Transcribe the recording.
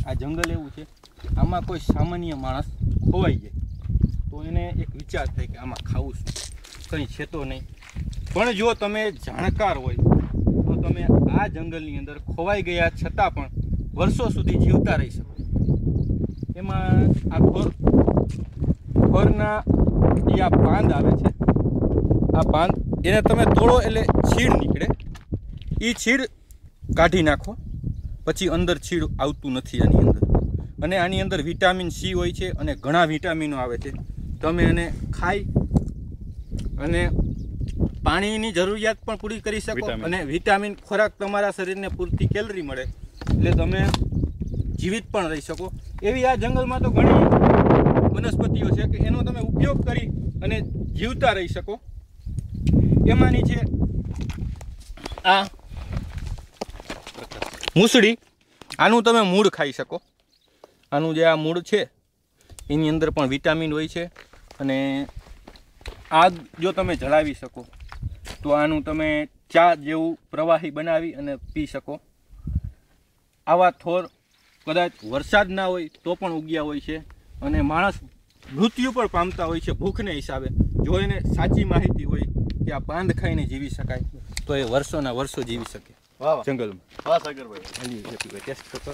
આ જંગલ એવું છે, આમાં કોઈ સામાન્ય માણસ ખોવાઈ જાય તો એને એક વિચાર થાય કે આમાં ખાવું શું, કંઈ છે તો નહીં. પણ જો તમે જાણકાર હોય તો તમે આ જંગલની અંદર ખોવાઈ ગયા છતાં પણ વર્ષો સુધી જીવતા રહી શકો. એમાં આ ખોરના જે આ પાંદ આવે છે, આ પાંદ એને તમે તોડો એટલે છીડ નીકળે. એ છીડ કાઢી નાખો પછી અંદર છીડ આવતું નથી આની અંદર. અને આની અંદર વિટામિન સી હોય છે અને ઘણા વિટામિનો આવે છે. તમે એને ખાઈ અને પાણીની જરૂરિયાત પણ પૂરી કરી શકો અને વિટામિન ખોરાક તમારા શરીરને પૂરતી કેલરી મળે એટલે તમે જીવિત પણ રહી શકો. એવી આ જંગલમાં તો ઘણી વનસ્પતિઓ છે કે એનો તમે ઉપયોગ કરી અને જીવતા રહી શકો. એમાંની છે આ મૂસળી. આનું તમે મૂળ ખાઈ શકો. આનું જે આ મૂળ છે એની અંદર પણ વિટામિન હોય છે અને આગ જો તમે જલાવી શકો તો આનું તમે ચા જેવું પ્રવાહી બનાવી અને પી શકો. આવા થોર કદાચ વરસાદ ના હોય તો પણ ઉગ્યા હોય છે અને માણસ મૃત્યુ પણ પામતા હોય છે ભૂખને હિસાબે. જો એને સાચી માહિતી હોય કે આ પાંદ ખાઈને જીવી શકાય તો એ વર્ષોના વર્ષો જીવી શકે જંગલમાં. વાહ સાગરભાઈ, ટેસ્ટ કરો.